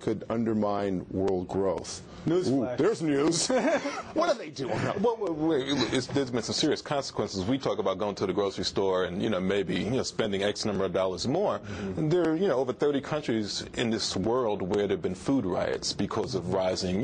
could undermine world growth. Newsflash. There's news. What are they doing? Well, there's been some serious consequences. We talk about going to the grocery store and maybe spending X number of dollars more. And there are over 30 countries in this world where there have been food riots because of rising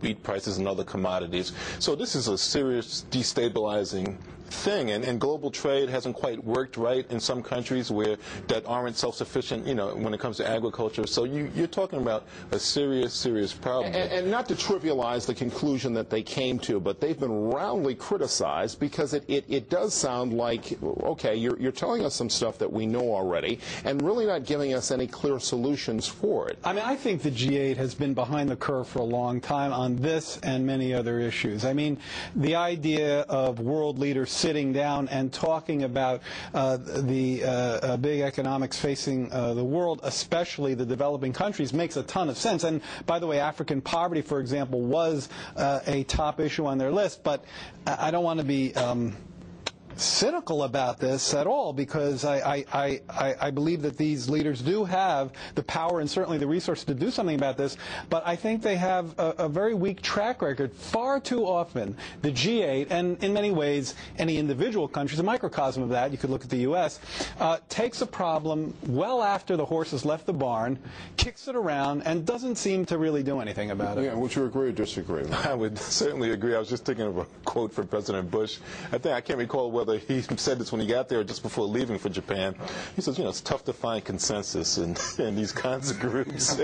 wheat prices and other commodities. So this is a serious destabilizing thing, and global trade hasn't quite worked right in some countries that aren't self-sufficient, when it comes to agriculture. So you're talking about a serious problem. And not to trivialize the conclusion that they came to, but they've been roundly criticized because it does sound like, okay, you're telling us some stuff that we know already and really not giving us any clear solutions for it. I mean, I think the G8 has been behind the curve for a long time on this and many other issues. I mean, the idea of world leaders sitting down and talking about the big economics facing the world, especially the developing countries, makes a ton of sense. And by the way, African poverty, for example, was a top issue on their list. But I don't want to be cynical about this at all, because I believe that these leaders do have the power and certainly the resources to do something about this, but I think they have a very weak track record. Far too often, the G8, and in many ways any individual country is a microcosm of that, you could look at the U.S., takes a problem well after the horse has left the barn, kicks it around, and doesn't seem to really do anything about it. Yeah, would you agree or disagree? I would certainly agree. I was just thinking of a quote from President Bush. I can't recall whether he said this when he got there or just before leaving for Japan. He says, it's tough to find consensus in these kinds of groups.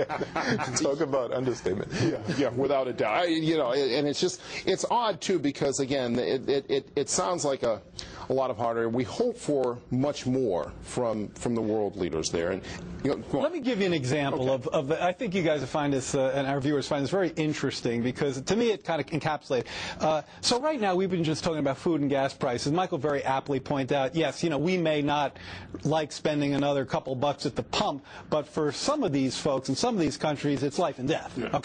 Talk about understatement. Yeah, without a doubt. And it's odd too, because again, it sounds like a lot of hard work. We hope for much more from the world leaders there. And let me give you an example of I think you guys find this, and our viewers find this very interesting, because to me it kind of encapsulates. So right now we've been just talking about food and gas prices. Michael very aptly pointed out, yes, we may not like spending another couple bucks at the pump, but for some of these folks in some of these countries, it's life and death. Yeah.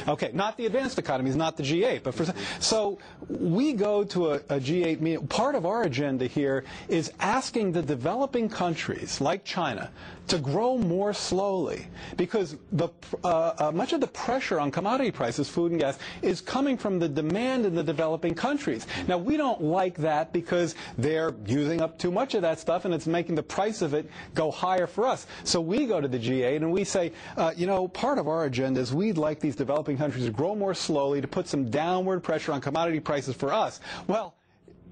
Okay, not the advanced economies, not the G8, but so we go to a G8 meeting. Part of our agenda here is asking the developing countries like China to grow more slowly, because much of the pressure on commodity prices, food and gas, is coming from the demand in the developing countries. Now, we don't like that because they're using up too much of that stuff and it's making the price of it go higher for us. So we go to the G8 and we say, part of our agenda is we'd like these developing countries to grow more slowly, to put some downward pressure on commodity prices for us. Well,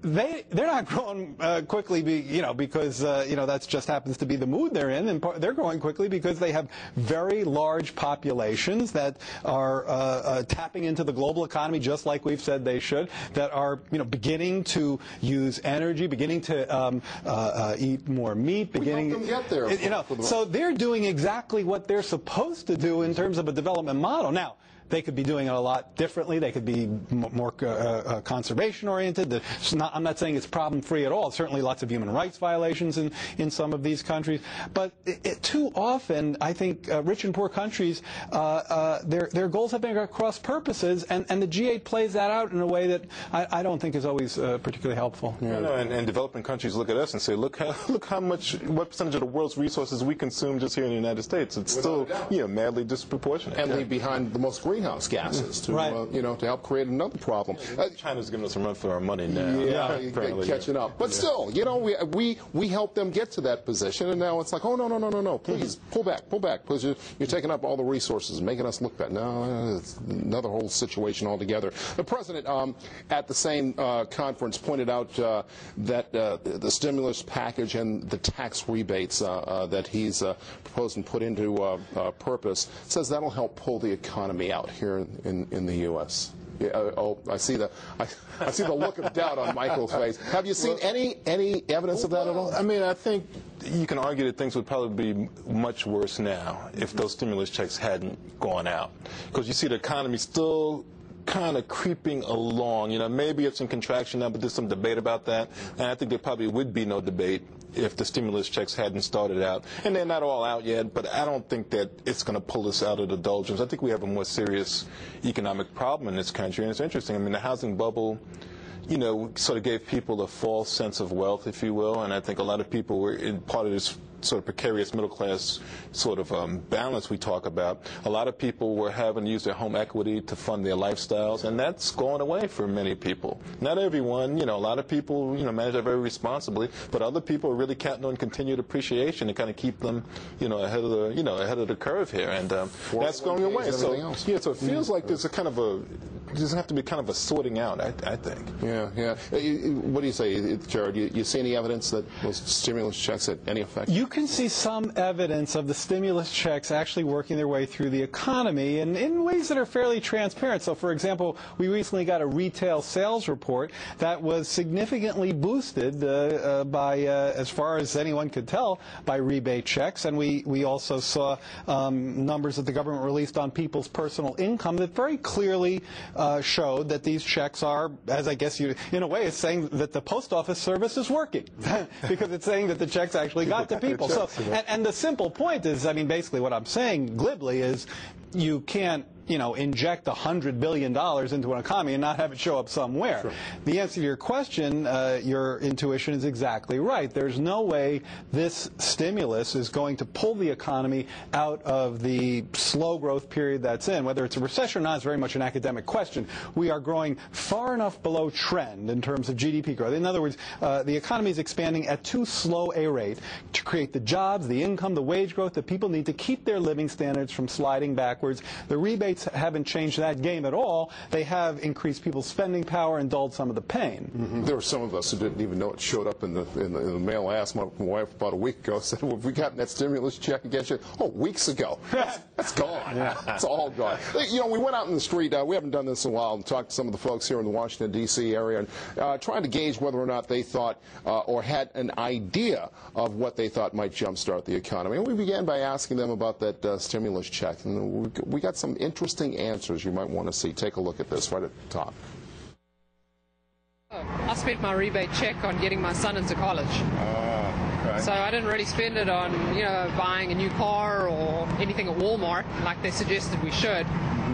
they're not growing quickly, because that just happens to be the mood they're in, and they're growing quickly because they have very large populations that are tapping into the global economy, just like we've said they should, that are beginning to use energy, beginning to eat more meat, beginning. We help them get there. So they're doing exactly what they're supposed to do in terms of a development model. Now, they could be doing it a lot differently. They could be more conservation-oriented. I'm not saying it's problem-free at all. Certainly lots of human rights violations in some of these countries. But too often, I think rich and poor countries, their goals have been at cross purposes, and the G8 plays that out in a way that I don't think is always particularly helpful. Yeah. And developing countries look at us and say, what percentage of the world's resources we consume just here in the United States. It's still madly disproportionate. And leave behind the most greenhouse gases to to help create another problem. China's giving us a run for our money now. Yeah, catching up. But still, we helped them get to that position, and now it's like, oh no, please pull back, because you're taking up all the resources, making us look bad. No, it's another whole situation altogether. The president at the same conference pointed out that the stimulus package and the tax rebates that he's proposed and put into purpose says that'll help pull the economy out here in the U.S. I see the look of doubt on Michael's face. Have you seen any evidence of that at all? I mean, I think you can argue that things would probably be much worse now if those stimulus checks hadn't gone out, because you see the economy still kind of creeping along. Maybe it's in contraction now, but there's some debate about that. And I think there probably would be no debate if the stimulus checks hadn't started out. And they're not all out yet, but I don't think that it's going to pull us out of the doldrums. I think we have a more serious economic problem in this country. And it's interesting. I mean, the housing bubble, sort of gave people a false sense of wealth, if you will. And I think a lot of people were part of this sort of precarious middle class sort of balance we talk about, a lot of people were having to use their home equity to fund their lifestyles, and that's going away for many people. Not everyone, a lot of people, manage that very responsibly, but other people are really counting on continued appreciation to kind of keep them, ahead of the curve here, and that's going away. So it feels like there's doesn't have to be kind of a sorting out, I think. Yeah. What do you say, Jared? You see any evidence that those stimulus checks had any effect? You can see some evidence of the stimulus checks actually working their way through the economy and in ways that are fairly transparent. So, for example, we recently got a retail sales report that was significantly boosted by, as far as anyone could tell, by rebate checks. And we also saw numbers that the government released on people's personal income that very clearly showed that these checks are, as I guess you, in a way, it's saying that the post office service is working because it's saying that the checks actually got to people. So, and the simple point is, I mean, basically what I'm saying glibly is you can't, inject $100 billion into an economy and not have it show up somewhere. Sure. The answer to your question, your intuition is exactly right. There's no way this stimulus is going to pull the economy out of the slow growth period that's in. Whether it's a recession or not is very much an academic question. We are growing far enough below trend in terms of GDP growth. In other words, the economy is expanding at too slow a rate to create the jobs, the income, the wage growth that people need to keep their living standards from sliding backwards. The rebates haven't changed that game at all. They have increased people's spending power and dulled some of the pain. Mm-hmm. There were some of us who didn't even know it showed up in the mail. I asked my wife about a week ago. I said, well, have we gotten that stimulus check against you? Oh, weeks ago. That's gone. Yeah. It's all gone. We went out in the street. We haven't done this in a while, and talked to some of the folks here in the Washington, D.C. area, and trying to gauge whether or not they thought or had an idea of what they thought might jumpstart the economy. And we began by asking them about that stimulus check. And we got some interesting answers you might want to see. Take a look at this right at the top. I spent my rebate check on getting my son into college. Okay. So I didn't really spend it on, buying a new car or anything at Walmart like they suggested we should.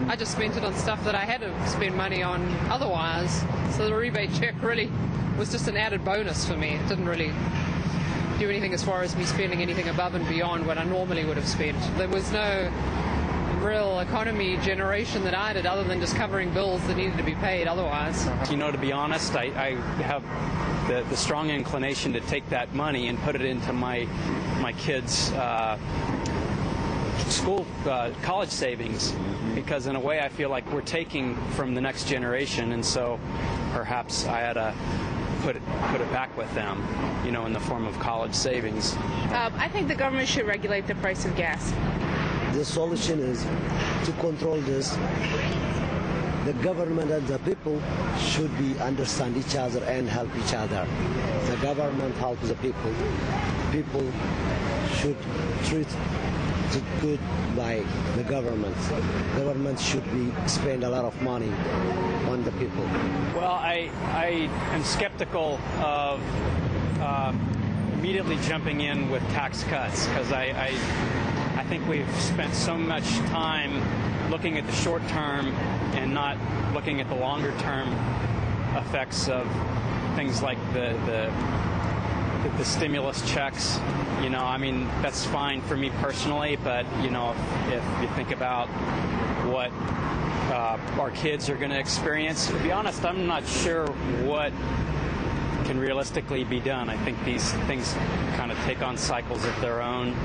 I just spent it on stuff that I had to spend money on otherwise. So the rebate check really was just an added bonus for me. It didn't really do anything as far as me spending anything above and beyond what I normally would have spent. There was no real economy generation that I did other than just covering bills that needed to be paid otherwise. To be honest, I have the strong inclination to take that money and put it into my kids' college savings, because in a way I feel like we're taking from the next generation, and so perhaps I ought to put it back with them, in the form of college savings. I think the government should regulate the price of gas. The solution is to control this. The government and the people should understand each other and help each other. The government helps the people. People should treat it good by the government. Government should spend a lot of money on the people. Well, I am skeptical of immediately jumping in with tax cuts, because I think we've spent so much time looking at the short term and not looking at the longer term effects of things like the stimulus checks. That's fine for me personally, but if you think about what our kids are going to experience, to be honest, I'm not sure what can realistically be done. I think these things kind of take on cycles of their own.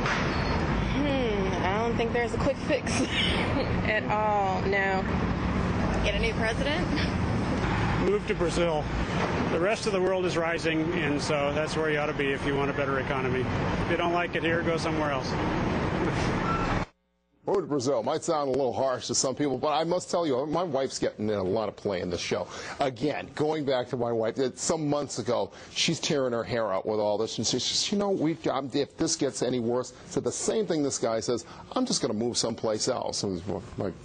I don't think there's a quick fix at all, no. Get a new president? Move to Brazil. The rest of the world is rising, and so that's where you ought to be if you want a better economy. If you don't like it here, go somewhere else. Move to Brazil might sound a little harsh to some people, but I must tell you, my wife's getting in a lot of play in this show. Again, going back to my wife, some months ago, she's tearing her hair out with all this, and she says, if this gets any worse, so the same thing this guy says, I'm just going to move someplace else. And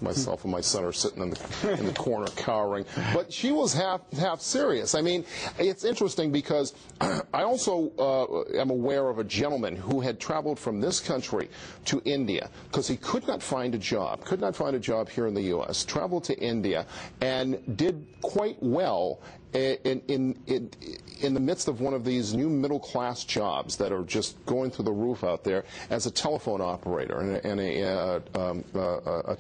myself and my son are sitting in the corner cowering. But she was half serious. I mean, it's interesting because I also am aware of a gentleman who had traveled from this country to India because he could not find a job, could not find a job here in the U.S., traveled to India, and did quite well in the midst of one of these new middle-class jobs that are just going through the roof out there as a telephone operator and a